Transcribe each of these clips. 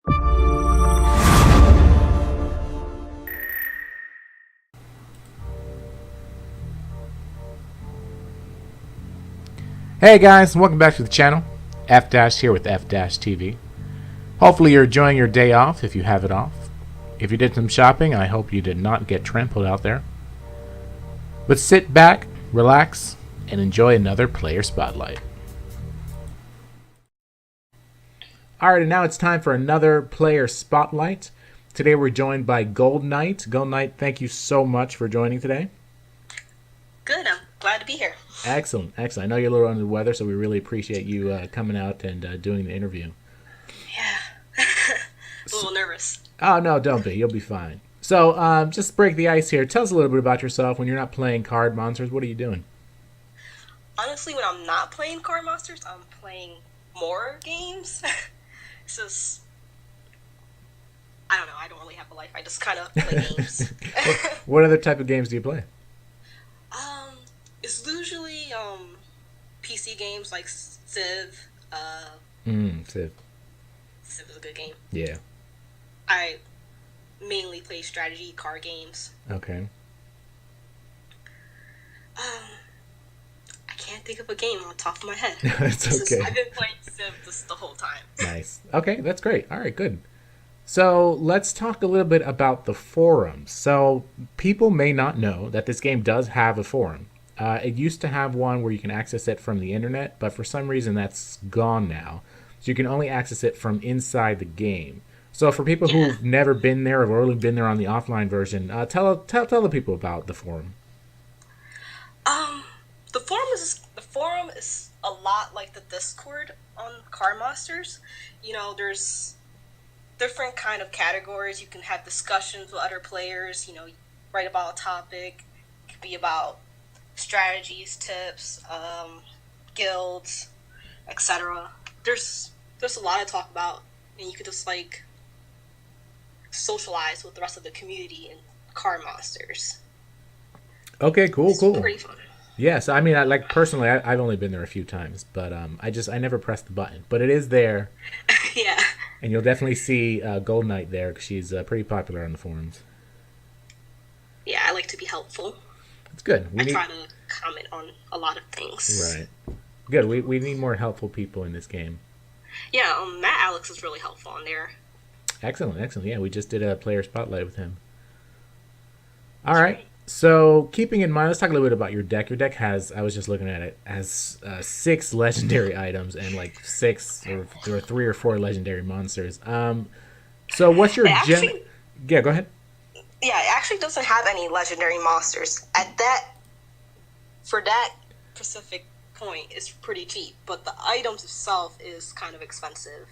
Hey guys, welcome back to the channel. F-Dash here with F-Dash TV. Hopefully you're enjoying your day off if you have it off. If you did some shopping, I hope you did not get trampled out there. But sit back, relax, and enjoy another player spotlight. Alright, and now it's time for another player spotlight. Today we're joined by Gold Knight. Gold Knight, thank you so much for joining today. Good, I'm glad to be here. Excellent, excellent. I know you're a little under the weather, so we really appreciate you coming out and doing the interview. Yeah, a little nervous. Oh, no, don't be. You'll be fine. So, just to break the ice here, tell us a little bit about yourself. When you're not playing Card Monsters, what are you doing? Honestly, when I'm not playing Card Monsters, I'm playing more games. So, I don't know, I don't really have a life. I just kind of play games. What other type of games do you play? It's usually PC games like Civ. Civ. Civ is a good game. Yeah. I mainly play strategy card games. Okay. I can't think of a game on top of my head. It's okay. I've been playing Civ this the whole time. Nice. Okay, that's great. All right, good. So let's talk a little bit about the forums. So people may not know that this game does have a forum. It used to have one where you can access it from the internet, but for some reason that's gone now. So you can only access it from inside the game. So for people who've never been there or only been there on the offline version, tell the people about the forum. The forum is a lot like the Discord on Card Monsters. You know, there's different kind of categories. You can have discussions with other players. You know, write about a topic. It could be about strategies, tips, guilds, etc. There's a lot to talk about, and you could just like socialize with the rest of the community in Card Monsters. Okay, cool. Pretty fun. Yes, I mean, personally, I've only been there a few times, but I never pressed the button. But it is there. Yeah. And you'll definitely see Gold Knight there because she's pretty popular on the forums. Yeah, I like to be helpful. It's good. I try to comment on a lot of things. Right. Good. We need more helpful people in this game. Yeah, Matt Alex is really helpful on there. Excellent. Yeah, we just did a player spotlight with him. All right. So keeping in mind, let's talk a little bit about your deck. Your deck has, I was just looking at it, has 6 legendary items and like 6 or 3 or 4 legendary monsters. So what's your Yeah, go ahead. Yeah, it actually doesn't have any legendary monsters. For that specific point, it's pretty cheap, but the items itself is kind of expensive.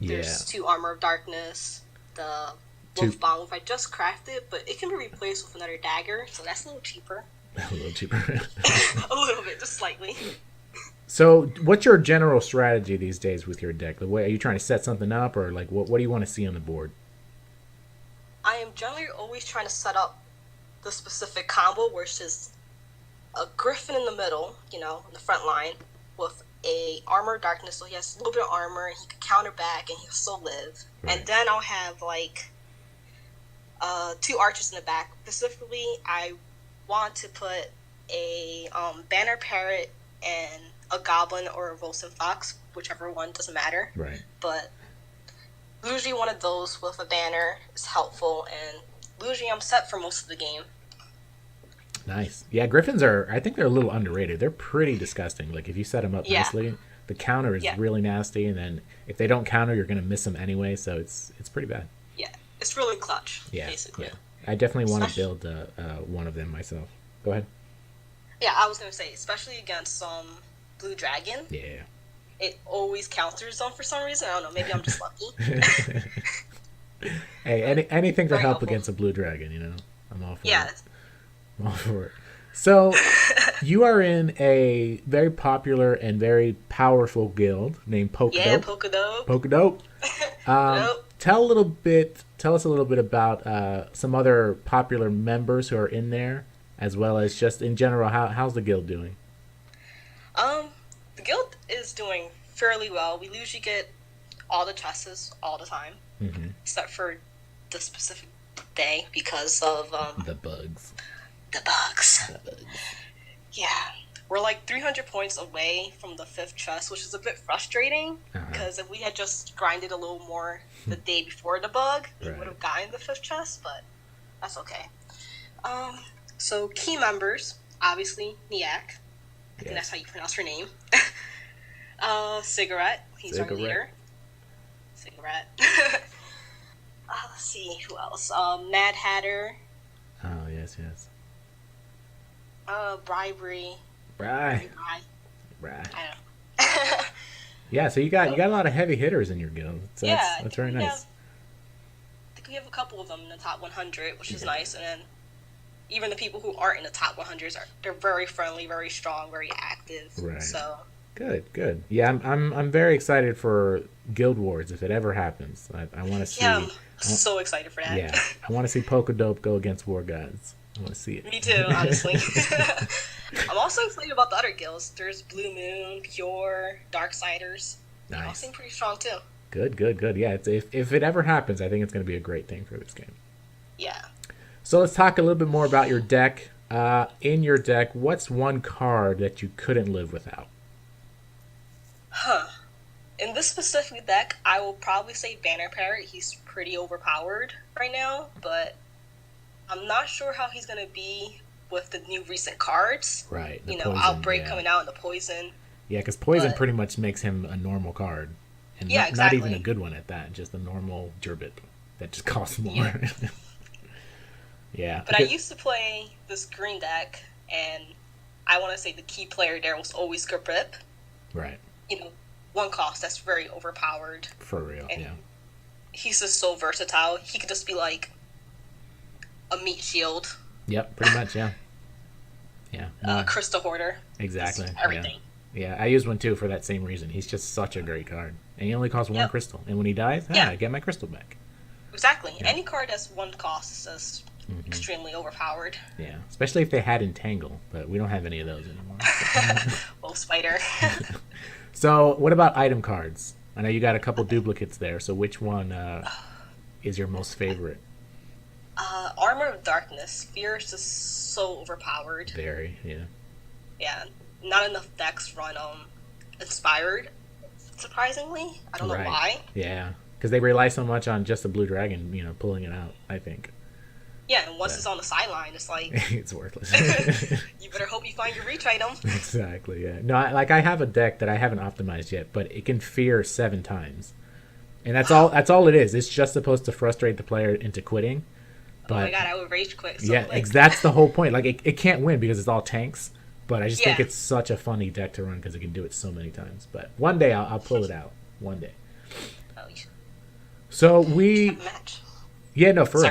Yeah. There's 2 Armor of Darkness, the Wolf Bomb, if I just crafted, but it can be replaced with another dagger, so that's a little cheaper. A little cheaper. A little bit, just slightly. So what's your general strategy these days with your deck? Are you trying to set something up, or like what do you want to see on the board? I am generally always trying to set up the specific combo where it's just a Griffin in the middle, you know, in the front line, with a Armor of Darkness, so he has a little bit of armor, and he can counter back, and he'll still live. Right. And then I'll have, like, 2 archers in the back. Specifically, I want to put a Banner Parrot and a Goblin or a Volson Fox, whichever one, doesn't matter. Right. But usually one of those with a banner is helpful, and usually I'm set for most of the game. Nice. Yeah, Griffins I think they're a little underrated. They're pretty disgusting. Like, if you set them up nicely, the counter is really nasty, and then if they don't counter, you're going to miss them anyway, so it's pretty bad. Yeah, it's really clutch, basically. Yeah. I definitely want to build one of them myself. Go ahead. Yeah, I was going to say, especially against Blue Dragon. Yeah. It always counters them for some reason. I don't know, maybe I'm just lucky. Hey, anything to help against a Blue Dragon, you know? I'm all for it. Yeah. I'm all for it. So, you are in a very popular and very powerful guild named Polkadope. Yeah, Polkadope. Polkadope. Tell us a little bit about some other popular members who are in there, as well as just in general, how's the guild doing? The guild is doing fairly well. We usually get all the chests all the time. Hmm. except for the specific day because of The bugs. the bugs. The bugs. Yeah, we're like 300 points away from the fifth chest, which is a bit frustrating Uh-huh. because if we had just grinded a little more the day before the bug, we would Right. have gotten the fifth chest, but that's okay. Um, so key members, obviously Niak. I think that's Yes. how you pronounce her name. Cigarette, he's our Cigarette. leader. Cigarette. Let's see who else. Mad Hatter. Oh, yes, yes. Bribery. Right. Bribery. I Right. don't know. Yeah, so you got a lot of heavy hitters in your guild. So Yeah, that's very nice. I think we have a couple of them in the top 100, which is Yeah. nice. And then even the people who aren't in the top 100s they're very friendly, very strong, very active. Right. So Good, good. Yeah, I'm very excited for Guild Wars if it ever happens. I want to see. yeah, I'm I want, so excited for that. yeah, I want to see Polkadope go against War Gods. I want to see Me too, honestly. it. I'm also excited about the other guilds. There's Blue Moon, Pure, Darksiders. They all Nice. seem pretty strong too. Good, good, good. Yeah, if it ever happens, I think it's going to be a great thing for this game. Yeah. So let's talk a little bit more about your deck. In your deck, what's one card that you couldn't live without? Huh. In this specific deck, I will probably say Banner Parrot. He's pretty overpowered right now, but I'm not sure how he's going to be with the new recent cards. Right. The You know, poison, Outbreak yeah. coming out and the Poison. Yeah, because poison But- pretty much makes him a normal card, and Yeah, not even exactly. a good one at that. Just a normal Gerbit that just costs more. Yeah. Yeah. But I used to play this green deck, and I want to say the key player there was always Grip. Right. You know, one cost that's very overpowered. For real. And Yeah. he's just so versatile. He could just be like a meat shield, Yep. Pretty much. Yeah. Yeah. No, Crystal Hoarder. exactly. Just Yeah. everything. Yeah. I use one too for that same reason. He's just such a great card, and he only costs one Yep. crystal. And when he dies, Yeah. I get my crystal back. Exactly. Yeah. Any card that's one cost is just Hmm. extremely overpowered. Yeah. Especially if they had Entangle, but we don't have any of those anymore. Well, Spider. So, what about item cards? I know you got a couple duplicates there. So, which one is your most favorite? Armor of Darkness. Fear is just so overpowered. Very. Yeah. Yeah. Not enough decks run Inspired, surprisingly. I don't know Right. why. Yeah. Because they rely so much on just a blue dragon, pulling it out. I think Yeah, and once Yeah. it's on the sideline, it's like, it's worthless. you better hope you find your reach item. Exactly. Yeah. No, I have a deck that I haven't optimized yet, but it can fear 7 times, and that's all. That's all it is. It's just supposed to frustrate the player into quitting. Oh my But god, I would rage quit so yeah, quick. that's the whole point. Like it can't win because it's all tanks. But I just think Yeah. it's such a funny deck to run because it can do it so many times. But one day I'll pull it out. One day. Oh, you should So we have a match. Yeah, no, for real.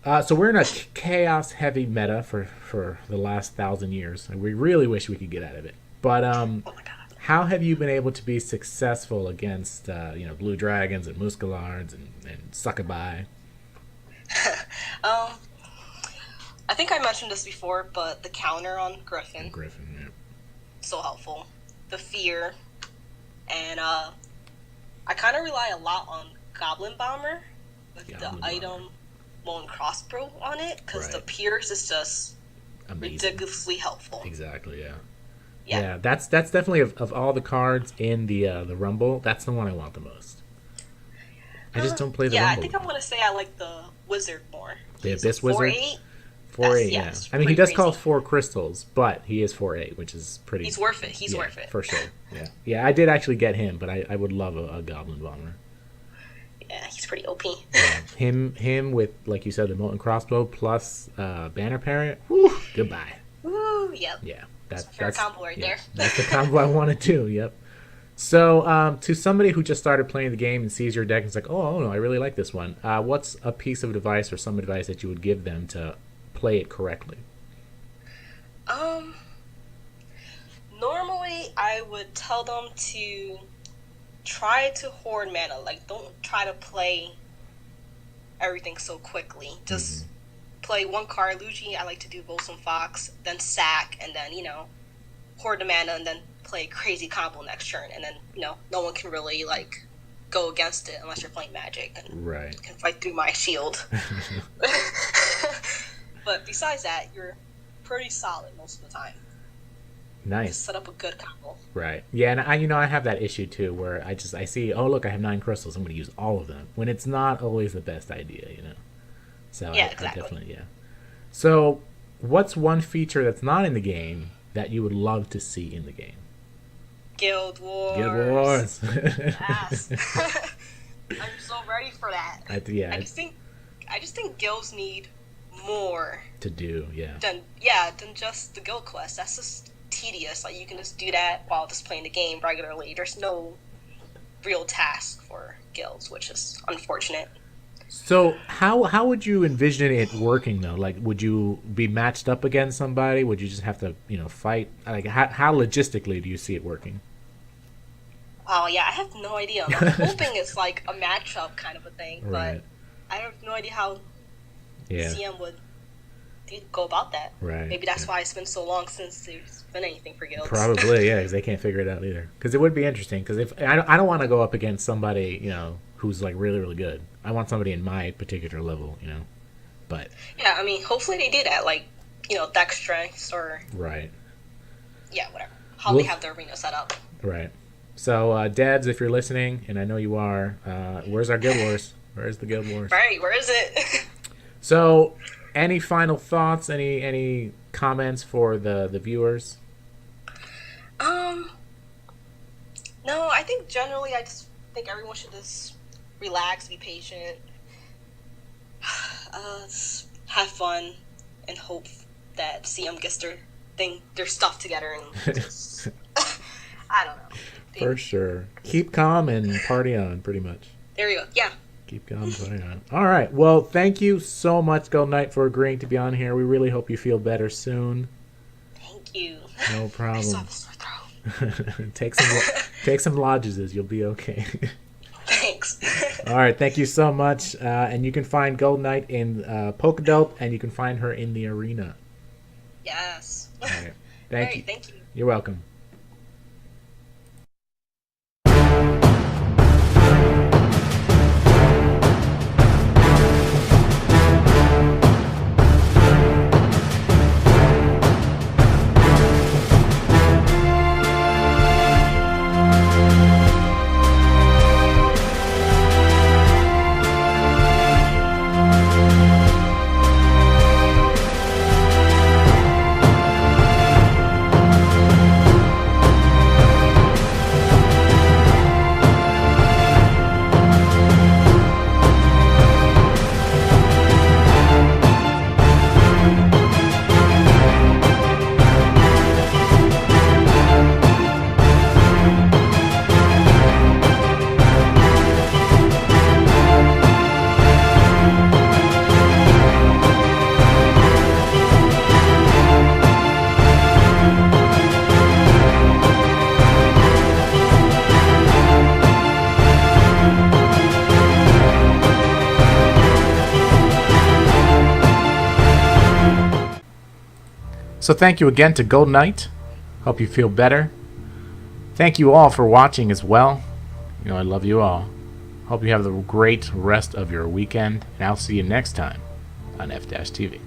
Sorry. So we're in a chaos heavy meta for the last 1,000 years. And we really wish we could get out of it. But Oh my god. how have you been able to be successful against blue dragons and muscalards and succubi? I think I mentioned this before, but the counter on Griffin, Griffin, yeah. so helpful. The fear, and I kind of rely a lot on Goblin Bomber with Goblin the item Lone Crossbow on it, because the Right. Pierce is just Amazing. ridiculously helpful. Exactly, yeah. Yeah. Yeah, that's definitely of all the cards in the Rumble, that's the one I want the most. I just don't play the Yeah, I Rumble. think I'm gonna say I like the Wizard more. The He's Abyss Wizard? 4/8. 4-8, yeah, yeah. it's I mean, he pretty does cost crazy. 4 crystals, but he is 4-8, which is pretty. He's worth it. He's yeah, worth it. for sure. Yeah, yeah. I did actually get him, but I would love a Goblin Bomber. Yeah, he's pretty OP. Yeah. Him with, like you said, the Molten Crossbow plus Banner Parrot. Whew, goodbye. Woo! Yep. Yeah, That's my favorite combo right there. That's the combo I wanted too. Yep. So, to somebody who just started playing the game and sees your deck and is like, oh no, I really like this one. What's a piece of advice or some advice that you would give them to play it correctly? Normally I would tell them to try to hoard mana. Like, don't try to play everything so quickly. Just play one card. Luigi, I like to do Volsum Fox, then sack, and then, hoard the mana, and then play crazy combo next turn. And then, no one can really, go against it unless you're playing Magic and Right. can fight through my shield. But besides that, you're pretty solid most of the time. Nice. Just set up a good combo. Right. Yeah, and I have that issue too, where I see, oh look, I have 9 crystals, I'm going to use all of them, when it's not always the best idea. So Yeah, I exactly. definitely, yeah. So, what's one feature that's not in the game that you would love to see in the game? Guild Wars. Guild Wars. Yes. I'm so ready for that. Yeah. I just think guilds need more To do, yeah. than just the guild quest. That's just tedious. Like, you can just do that while just playing the game regularly. There's no real task for guilds, which is unfortunate. So how would you envision it working though? Like, would you be matched up against somebody? Would you just have to fight? Like, how logistically do you see it working? Oh yeah, I have no idea. I'm hoping it's like a matchup kind of a thing, Right. but I have no idea how Yeah. CM would go about that. Right. Maybe that's why it's been so long since there's been anything for guilds. Probably, yeah, because they can't figure it out either. Because it would be interesting. Because if I don't want to go up against somebody, who's like really, really good. I want somebody in my particular level, But Yeah, I mean, hopefully they do that, like, deck strengths or right, whatever. How they have their arena set up. right. So, Debs, if you're listening, and I know you are, where's our Guild Wars? Where's the Guild Wars? Right, where is it? So, any final thoughts? Any comments for the viewers? No, I think generally I just think everyone should just relax, be patient, have fun, and hope that CM gets their stuff together and just, I don't know. For sure. Keep calm and party on, pretty much. There you go. Yeah. Keep calm and party on. All right. Well, thank you so much, Gold Knight, for agreeing to be on here. We really hope you feel better soon. Thank you. No I problem. still have a sore throat. Take some lodges. You'll be okay. Thanks. All right. Thank you so much. And you can find Gold Knight in Polkadope, and you can find her in the arena. Yes. All right. Thank you. Thank you. You're welcome. So thank you again to Gold Knight. Hope you feel better. Thank you all for watching as well. I love you all. Hope you have the great rest of your weekend, and I'll see you next time on effdash TV.